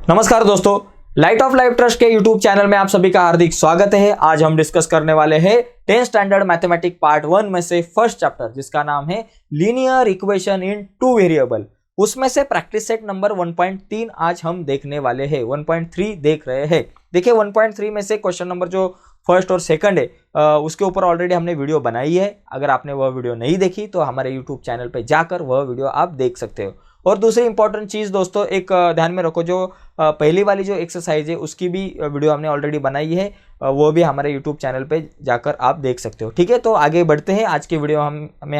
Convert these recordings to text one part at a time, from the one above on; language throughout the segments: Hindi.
नमस्कार दोस्तों, लाइट ऑफ लाइफ ट्रस्ट के यूट्यूब चैनल में आप सभी का हार्दिक स्वागत है। आज हम डिस्कस करने वाले हैं 10th स्टैंडर्ड मैथमेटिक्स पार्ट 1 में से फर्स्ट चैप्टर जिसका नाम है linear equation in two variable. उसमें से प्रैक्टिस सेट नंबर 1.3 आज हम देखने वाले हैं। 1.3 देख रहे हैं। देखिए 1.3 में से क्वेश्चन नंबर जो फर्स्ट और सेकंड है उसके ऊपर ऑलरेडी हमने वीडियो बनाई है। अगर आपने वह वीडियो नहीं देखी तो हमारे यूट्यूब चैनल पे जाकर वह वीडियो आप देख सकते हो। और दूसरी इंपॉर्टेंट चीज़ दोस्तों, एक ध्यान में रखो, जो पहली वाली जो एक्सरसाइज है उसकी भी वीडियो हमने ऑलरेडी बनाई है, वो भी हमारे यूट्यूब चैनल पे जाकर आप देख सकते हो। ठीक है, तो आगे बढ़ते हैं। आज की वीडियो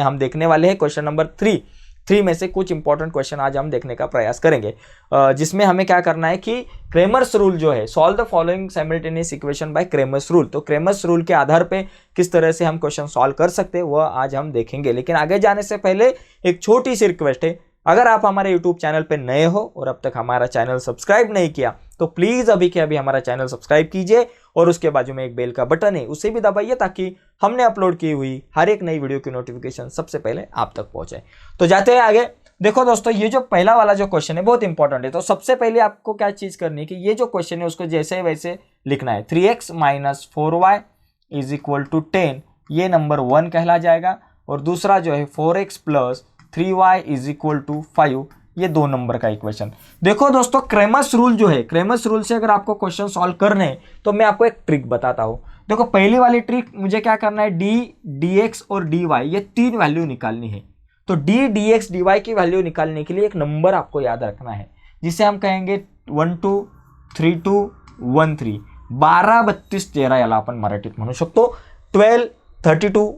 हम देखने वाले हैं क्वेश्चन नंबर 3 में से कुछ इंपॉर्टेंट क्वेश्चन आज हम देखने का प्रयास करेंगे, जिसमें हमें क्या करना है कि क्रेमर्स रूल जो है, solve the following simultaneous equation by Cramer's rule. तो क्रेमर्स रूल के आधार पे किस तरह से हम क्वेश्चन सॉल्व कर सकते हैं वह आज हम देखेंगे। लेकिन आगे जाने से पहले एक छोटी सी रिक्वेस्ट है, अगर आप हमारे YouTube चैनल पे नए हो और अब तक हमारा चैनल सब्सक्राइब नहीं किया तो प्लीज़ अभी के अभी हमारा चैनल सब्सक्राइब कीजिए और उसके बाजू में एक बेल का बटन है उसे भी दबाइए ताकि हमने अपलोड की हुई हर एक नई वीडियो की नोटिफिकेशन सबसे पहले आप तक पहुंचे। तो जाते हैं आगे। देखो दोस्तों, ये जो पहला वाला जो क्वेश्चन है बहुत इंपॉर्टेंट है। तो सबसे पहले आपको क्या चीज़ करनी है कि ये जो क्वेश्चन है उसको जैसे वैसे लिखना है। 3x - 4y = 10 ये नंबर 1 कहला जाएगा, और दूसरा जो है 4x + 3y = 5 ये 2 नंबर का इक्वेशन। देखो दोस्तों, क्रेमर्स रूल जो है, क्रेमर्स रूल से अगर आपको क्वेश्चन सॉल्व करने हैं तो मैं आपको एक ट्रिक बताता हूँ। देखो पहली वाली ट्रिक, मुझे क्या करना है, d dx और dy ये 3 वैल्यू निकालनी है। तो d dx dy की वैल्यू निकालने के लिए एक नंबर आपको याद रखना है जिसे हम कहेंगे 1 2 3 2 1 3 12 32 13 याला आपण मराठीत म्हणू शकतो। 12 32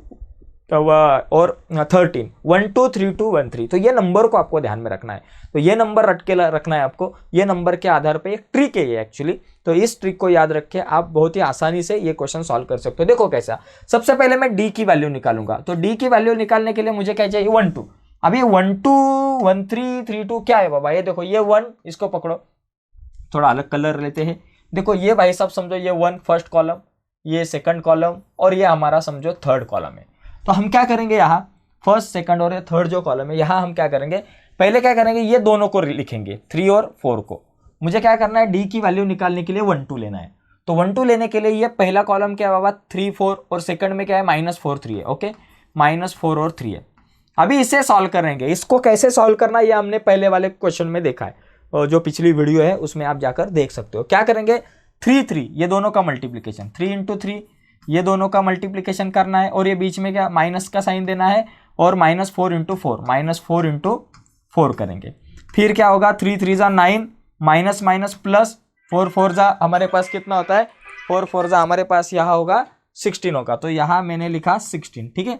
और 13 1 2 3 2 1 3। तो ये नंबर को आपको ध्यान में रखना है। तो ये नंबर रट के रखना है आपको। ये नंबर के आधार पे एक ट्रिक है ये एक्चुअली। तो इस ट्रिक को याद रख के आप बहुत ही आसानी से ये क्वेश्चन सॉल्व कर सकते हो। देखो कैसा, सबसे पहले मैं डी की वैल्यू निकालूंगा। तो डी की वैल्यू निकालने के लिए मुझे क्या चाहिए, 1 2। अब ये 1 2 1 3 3 2 क्या है बाबा, ये देखो ये 1, इसको पकड़ो, थोड़ा अलग कलर लेते हैं। देखो ये भाई साहब समझो ये 1 फर्स्ट कॉलम, ये सेकंड कॉलम, और ये हमारा समझो थर्ड कॉलम है। तो हम क्या करेंगे, यहाँ फर्स्ट सेकंड और ये थर्ड जो कॉलम है यहाँ हम क्या करेंगे, पहले क्या करेंगे, ये दोनों को लिखेंगे 3 और 4 को। मुझे क्या करना है, डी की वैल्यू निकालने के लिए 1 2 लेना है। तो 1 2 लेने के लिए ये पहला कॉलम क्या है बाबा 3 4, और सेकंड में क्या है -4 3 है। ओके, -4 और 3 है। अभी इसे सॉल्व करेंगे। इसको कैसे सॉल्व करना ये हमने पहले वाले क्वेश्चन में देखा है, और जो पिछली वीडियो है उसमें आप जाकर देख सकते हो। क्या करेंगे, 3 3 ये दोनों का मल्टीप्लीकेशन, 3 × 3 ये दोनों का मल्टीप्लिकेशन करना है, और ये बीच में क्या माइनस का साइन देना है, और -4 × 4 -4 × 4 करेंगे। फिर क्या होगा, 3 3 = 9 माइनस माइनस प्लस 4 4 = हमारे पास कितना होता है, 4 4 = हमारे पास यहाँ होगा 16 होगा। तो यहाँ मैंने लिखा 16। ठीक है,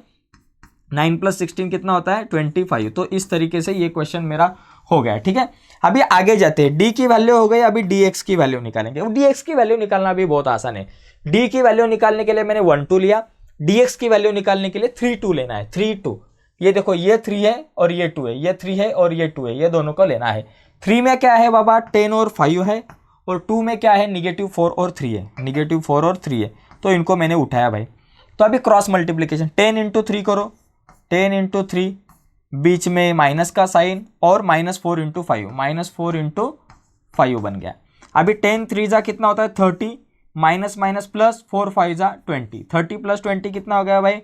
9 + 16 कितना होता है 25। तो इस तरीके से ये क्वेश्चन मेरा हो गया। ठीक है, अभी आगे जाते हैं। डी की वैल्यू हो गई, अभी dx की वैल्यू निकालेंगे। dx की वैल्यू निकालना भी बहुत आसान है। डी की वैल्यू निकालने के लिए मैंने 1 2 लिया, dx की वैल्यू निकालने के लिए 3 2 लेना है। 3 2, ये देखो ये 3 है और ये 2 है, ये 3 है और ये 2 है, ये दोनों को लेना है। 3 में क्या है बाबा 10 और 5 है, और 2 में क्या है -4 और 3 है, -4 और 3 है। तो इनको मैंने उठाया भाई। तो अभी क्रॉस मल्टीप्लीकेशन 10 × 3 करो, 10 × 3 बीच में माइनस का साइन, और -4 × 5 -4 × 5 बन गया। अभी 10 3 = कितना होता है 30, माइनस माइनस प्लस 4 5 = 20, 30 + 20 कितना हो गया भाई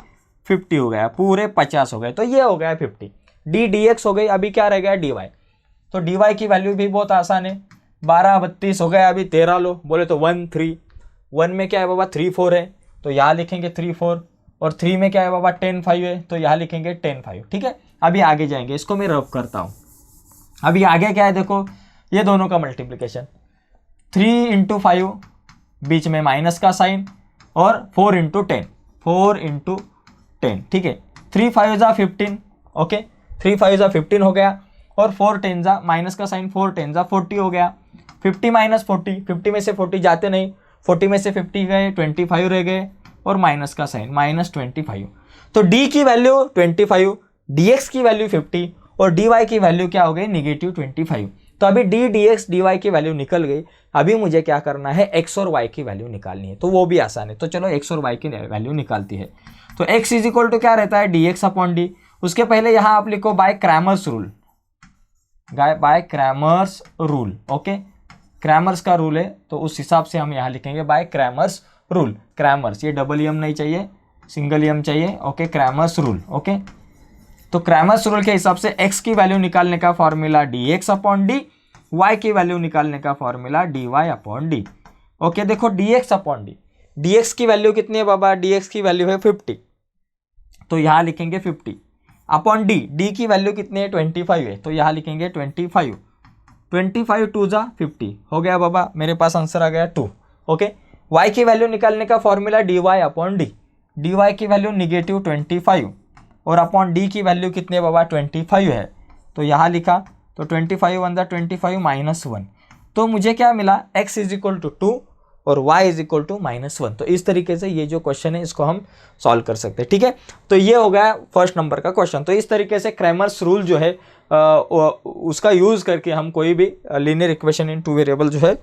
50 हो गया, पूरे 50 हो गए। तो ये हो गया 50। डी dx हो गई। अभी क्या रह गया dy। तो dy की वैल्यू भी बहुत आसान है, 12 32 हो गया। अभी 13 लो, बोले तो 1 3, 1 में क्या है बाबा 3 4 है, तो यहाँ लिखेंगे 3 4, और 3 में क्या है बाबा 10 5 है, तो यहाँ लिखेंगे 10 5। ठीक है, अभी आगे जाएंगे। इसको मैं रब करता हूँ। अभी आगे क्या है, देखो ये दोनों का मल्टीप्लिकेशन 3 × 5 बीच में माइनस का साइन, और 4 × 10, 4 × 10। ठीक है, 3 5 = 15। ओके, 3 5 = 15 हो गया, और 4 10 = माइनस का साइन, 4 10 = 40 हो गया। 50 - 40, 50 में से 40 जाते नहीं, 40 में से 50 गए, 25 रह गए, और माइनस का साइन -25। तो डी की वैल्यू 25, dx की वैल्यू 50, और dy की वैल्यू क्या हो गई -25। तो अभी d dx dy की वैल्यू निकल गई। अभी मुझे क्या करना है, x और y की वैल्यू निकालनी है। तो वो भी आसान है। तो चलो x और y की वैल्यू निकालती है। तो x = क्या रहता है dx/d। उसके पहले यहाँ आप लिखो by Cramer's rule, by Cramer's rule. Okay, Cramer's का रूल है, तो उस हिसाब से हम यहाँ लिखेंगे बाय क्रैमर्स रूल। क्रैमर्स, ये डबल एम नहीं चाहिए, सिंगल एम चाहिए। Okay, Cramer's rule. ओके, तो क्रैमर्स रूल के हिसाब से x की वैल्यू निकालने का formula dx upon D, y की वैल्यू निकालने का formula dy upon D. Okay, देखो dx अपॉन डी, dx की वैल्यू कितनी है बाबा, dx की वैल्यू है 50, तो यहाँ लिखेंगे 50 अपॉन डी, डी की वैल्यू कितनी है 25 है, तो यहाँ लिखेंगे 25, 25 2 जा 50 हो गया बाबा, मेरे पास आंसर आ गया 2। ओके, y की वैल्यू निकालने का formula dy upon D, dy की वैल्यू निगेटिव 25 और अपॉन डी की वैल्यू कितनी है बाबा 25 है, तो यहाँ लिखा, तो 25 वन द 25 -1, तो मुझे क्या मिला, x इज इक्वल टू 2 और y इज इक्वल टू -1। तो इस तरीके से ये जो क्वेश्चन है इसको हम सॉल्व कर सकते हैं। ठीक है, तो ये हो गया फर्स्ट नंबर का क्वेश्चन। तो इस तरीके से क्रैमर्स रूल जो है उसका यूज़ करके हम कोई भी linear equation in two variable जो है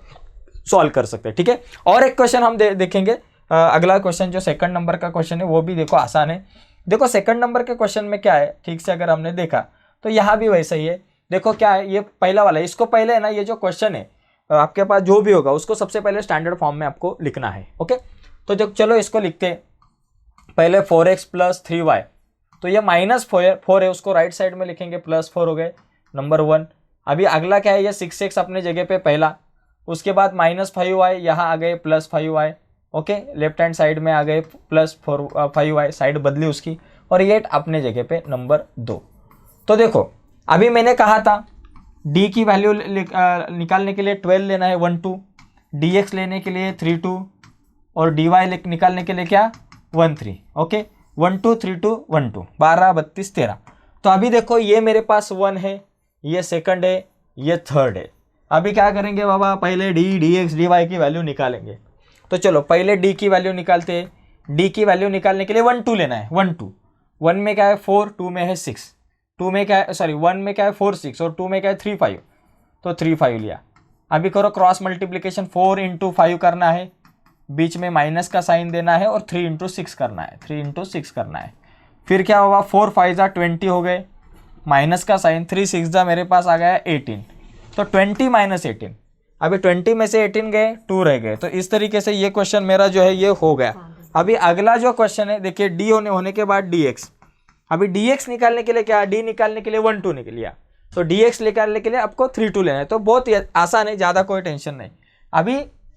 सॉल्व कर सकते हैं। ठीक है, और एक क्वेश्चन हम देखेंगे, अगला क्वेश्चन जो सेकंड नंबर का क्वेश्चन है वो भी देखो आसान है। देखो सेकंड नंबर के क्वेश्चन में क्या है, ठीक से अगर हमने देखा तो यहाँ भी वैसा ही है। देखो क्या है, ये पहला वाला है, इसको पहले है ना, ये जो क्वेश्चन है आपके पास जो भी होगा उसको सबसे पहले स्टैंडर्ड फॉर्म में आपको लिखना है। ओके, तो जो चलो इसको लिखते हैं पहले 4x + 3y, तो ये -4 है, उसको राइट साइड में लिखेंगे +4 हो गए नंबर 1। अभी अगला क्या है, ये 6x अपने जगह पे पहला, उसके बाद -5y यहाँ आ गए +5y। Okay, left hand side में आ गए +5y, साइड बदली उसकी, और ये अपने जगह पे नंबर 2। तो देखो अभी मैंने कहा था d की वैल्यू निकालने के लिए 12 लेना है 1 2, dx लेने के लिए 3 2 और dy निकालने के लिए क्या 1 3। ओके, 1 2 3 2 1 2 12 32 13। तो अभी देखो ये मेरे पास 1 है, ये सेकंड है, ये थर्ड है। अभी क्या करेंगे बाबा, पहले d dx dy की वैल्यू निकालेंगे। तो चलो पहले d की वैल्यू निकालते हैं। d की वैल्यू निकालने के लिए 1 2 लेना है, 1 2, 1 में क्या है 4, 2 में है 6, 2 में क्या है, सॉरी 1 में क्या है 4 6 और 2 में क्या है 3 5, तो 3 5 लिया। अभी करो क्रॉस मल्टीप्लिकेशन, 4 × 5 करना है, बीच में माइनस का साइन देना है और 3 × 6 करना है, 3 × 6 करना है। फिर क्या होगा, 4 5 जा 20 हो गए, माइनस का साइन, 3 6 जा मेरे पास आ गया 18, तो 20 - 18। अभी 20 में से 18 गए, 2 रह गए। तो इस तरीके से ये क्वेश्चन मेरा जो है ये हो गया। अभी अगला जो क्वेश्चन है देखिए, d होने के बाद dx, अभी dx निकालने के लिए क्या, d निकालने के लिए 1 2 निकल लिया, तो dx निकालने के लिए आपको 3 2 लेना है। तो बहुत आसान है, ज़्यादा कोई टेंशन नहीं। अभी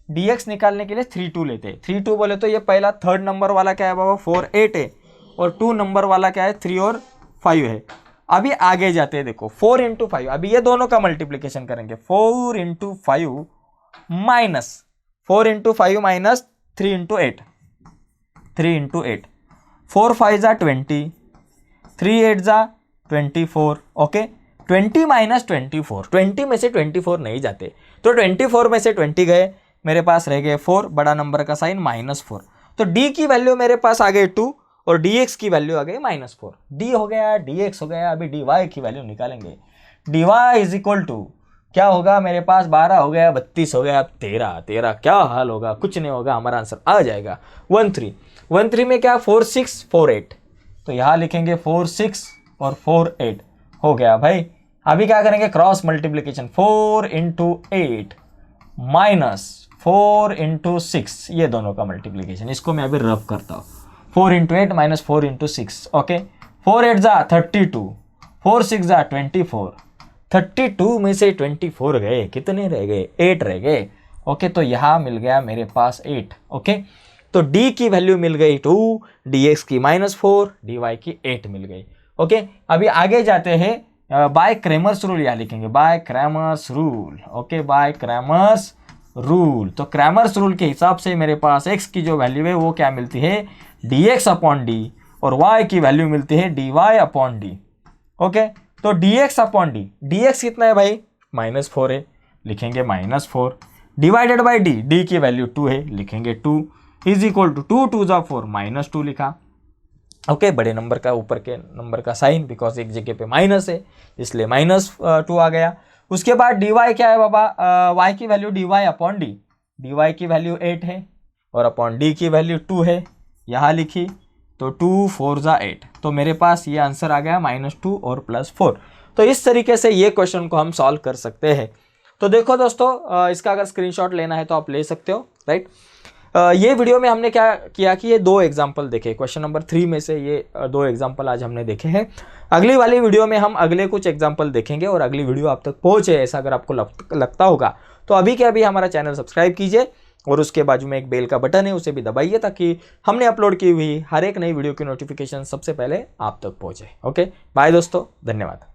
dx निकालने के लिए 3 2 लेते हैं। 3 2 बोले तो ये पहला थर्ड नंबर वाला क्या है बाबा 4 8 है, और 2 नंबर वाला क्या है 3 और 5 है। अभी आगे जाते हैं, देखो 4 × 5, अभी ये दोनों का मल्टीप्लिकेशन करेंगे, 4 × 5 माइनस 4 × 5 माइनस 3 × 8, 3 × 8, 4 5 जा 20, 3 8 जा 24। ओके, 20 - 24, 20 में से 24 नहीं जाते, तो 24 में से 20 गए, मेरे पास रह गए 4, बड़ा नंबर का साइन -4। तो d की वैल्यू मेरे पास आ गई 2 और dx की वैल्यू आ गई -4। d हो गया, dx हो गया। अभी dy की वैल्यू निकालेंगे। dy इज इक्वल टू क्या होगा, मेरे पास 12 हो गया, 32 हो गया, अब 13 क्या हाल होगा, कुछ नहीं होगा, हमारा आंसर आ जाएगा 1 3। 1 3 में क्या 4 6 4 8, तो यहाँ लिखेंगे 4 6 और 4 8 हो गया भाई। अभी क्या करेंगे, क्रॉस मल्टीप्लिकेशन, 4 × 8 माइनस 4 × 6, ये दोनों का मल्टीप्लिकेशन, इसको मैं अभी रफ करता हूँ। 4 × 8 माइनस 4 × 6। ओके, 4 8 जा 32, 4 6 जा 24, 32 में से 24 गए, कितने रह गए 8 रह गए। ओके, तो यहाँ मिल गया मेरे पास 8। ओके, तो d की वैल्यू मिल गई 2, dx की -4, dy की 8 मिल गई। ओके, अभी आगे जाते हैं, बाय क्रैमर्स रूल यहाँ लिखेंगे, by Cramer's rule. Okay, by Cramer's rule, तो क्रैमर्स रूल के हिसाब से मेरे पास x की जो वैल्यू है वो क्या मिलती है dx अपॉन डी, और y की वैल्यू मिलती है dy अपॉन डी। ओके, तो dx अपॉन डी, dx कितना है भाई -4 है, लिखेंगे -4, डिवाइडेड बाई डी, डी की वैल्यू 2 है, लिखेंगे 2, इज इक्वल टू 2 2 जा 4 -2 लिखा। ओके, बड़े नंबर का ऊपर के नंबर का साइन, बिकॉज एक जगह पे माइनस है इसलिए -2 आ गया। उसके बाद dy क्या है बाबा, y की value dy upon D, dy की वैल्यू 8 है और अपॉन डी की वैल्यू 2 है, यहाँ लिखी, तो 2 4 जा 8, तो मेरे पास ये आंसर आ गया -2 और +4। तो इस तरीके से ये क्वेश्चन को हम सॉल्व कर सकते हैं। तो देखो दोस्तों, इसका अगर स्क्रीनशॉट लेना है तो आप ले सकते हो, राइट। ये वीडियो में हमने क्या किया कि ये 2 एग्जाम्पल देखे, क्वेश्चन नंबर 3 में से ये 2 एग्जाम्पल आज हमने देखे हैं। अगली वाली वीडियो में हम अगले कुछ एग्जाम्पल देखेंगे और अगली वीडियो आप तक पहुंचे ऐसा अगर आपको लगता होगा तो अभी के अभी हमारा चैनल सब्सक्राइब कीजिए और उसके बाजू में एक बेल का बटन है, उसे भी दबाइए ताकि हमने अपलोड की हुई हर एक नई वीडियो की नोटिफिकेशन सबसे पहले आप तक पहुंचे। ओके, बाय दोस्तों, धन्यवाद।